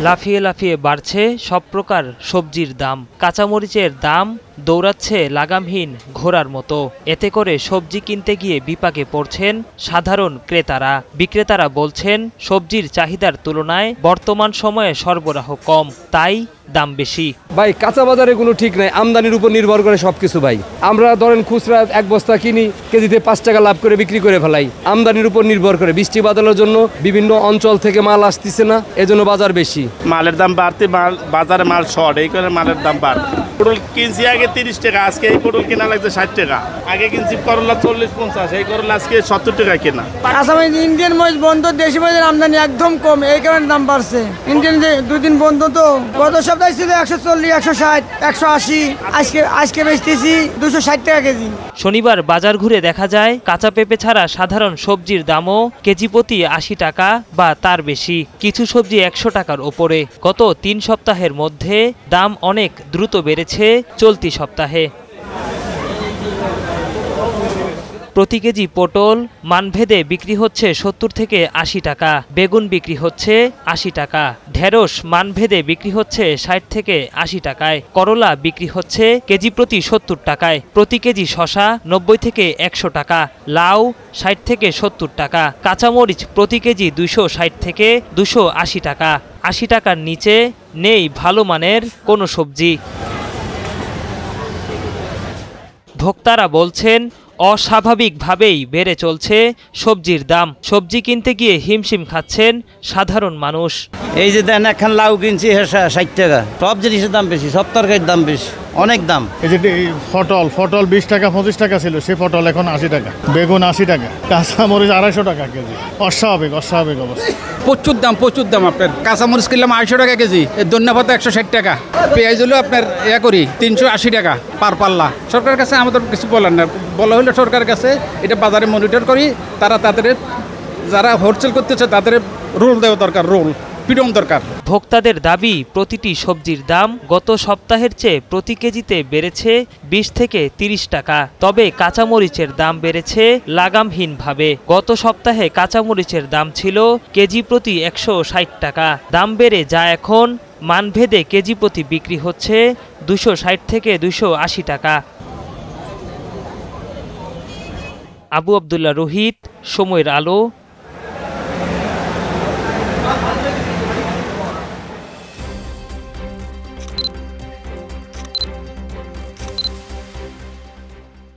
লাফিয়ে লাফিয়ে বাড়ছে সব প্রকার সবজির দাম। কাঁচামরিচের দাম দৌড়াচ্ছে লাগামহীন ঘোড়ার মতো। এতে করে সবজি কিনতে গিয়ে বিপাকে পড়ছেন সাধারণ ক্রেতারা। বিক্রেতারা বলছেন, সবজির চাহিদার তুলনায় বর্তমান সময়ে সরবরাহ কম, তাই দাম বেশি। ভাই কাঁচা বাজারে কোনো ঠিক নাই, আমদানির উপর নির্ভর করে সবকিছু। ভাই আমরা ধরেন খুচরা এক বস্তা কিনি, কেজিতে 5 টাকা লাভ করে বিক্রি করে ফেলাই। আমদানির উপর নির্ভর করে, বৃষ্টি বাদলের জন্য বিভিন্ন অঞ্চল থেকে মাল আসতেছে না, এজন্য বাজার বেশি। মালের দাম বাড়তে, বাজারে মাল শর্ট, এই করে মালের দাম বাড়তে। পটল কিনছি আগে 30 টাকা, আজকে এই পটল কেনা লাগছে 60 টাকা। আগে কিনছি করলা 40-50, এই করলা আজকে 70 টাকা কেনা। কাঁচামরিচ ইন্ডিয়ান মরিচ বন্ধ, দেশি মরিচের আমদানি একদম কম, এই কারণে দাম বাড়ছে। ইন্ডিয়ান যে 2 দিন বন্ধ, তো গত সপ্তাহে ছিল 140, 160, 180, আজকে বেচতেছি 260 টাকা কেজি। শনিবার বাজার ঘুরে দেখা যায়, কাঁচা পেঁপে ছাড়া সাধারণ সবজির দামও কেজি প্রতি 80 টাকা বা তার বেশি। কিছু সবজি 100 টাকার ওপরে। গত 3 সপ্তাহের মধ্যে দাম অনেক দ্রুত বেড়েছে চলতি সপ্তাহে। প্রতি কেজি পটল মানভেদে বিক্রি হচ্ছে 70 থেকে 80 টাকা, বেগুন বিক্রি হচ্ছে 80 টাকা, ঢেঁড়স মানভেদে বিক্রি হচ্ছে 60 থেকে 80 টাকায়, করলা বিক্রি হচ্ছে কেজি প্রতি 70 টাকায়, প্রতি কেজি শসা 90 থেকে 100 টাকা, লাউ 60 থেকে 70 টাকা, কাঁচামরিচ প্রতি কেজি 260 থেকে 280 টাকা। 80 টাকার নিচে নেই ভালো মানের কোনো সবজি। ভোক্তারা বলছেন, অস্বাভাবিকভাবেই বেড়ে চলছে সবজির দাম। সবজি কিনতে গিয়ে হিমশিম খাচ্ছেন সাধারণ মানুষ। এই যে দেন, এখন লাউ কিনছি 60 টাকা। সব জিনিসের দাম বেশি, সব তরকারির দাম বেশি, অনেক দাম। এই যে পটল 20 টাকা 25 টাকা ছিল, সে পটল এখন 80 টাকা, বেগুন 80 টাকা, কাঁচামরিচ 250 টাকা কেজি। অস্বাভাবিক অবস্থা। প্রচুর দাম। আপনার কাঁচামরিচ কিনলাম 250 টাকা কেজি, ধনিয়া পাতা 160 টাকা, পেঁয়াজ হলো আপনার 380 টাকা পার পাল্লা। সরকারের কাছে আমাদের কিছু বলার না, বলা হলো সরকারের কাছে এটা বাজারে মনিটর করি, তারা তাদের যারা হোলসেল করতেছে তাদের রোল দেওয়া দরকার, পিডন দরকার। ভোক্তাদের দাবি, প্রতিটি সবজির দাম গত সপ্তাহের চেয়ে প্রতি কেজিতে বেড়েছে 20 থেকে 30 টাকা। তবে কাঁচামরিচের দাম বেড়েছে লাগামহীনভাবে। গত সপ্তাহে কাঁচামরিচের দাম ছিল কেজি প্রতি 160 টাকা। দাম বেড়ে যা এখন মানভেদে কেজি প্রতি বিক্রি হচ্ছে 260 থেকে 280 টাকা। আবু আবদুল্লাহ রোহিত, সময়ের আলো।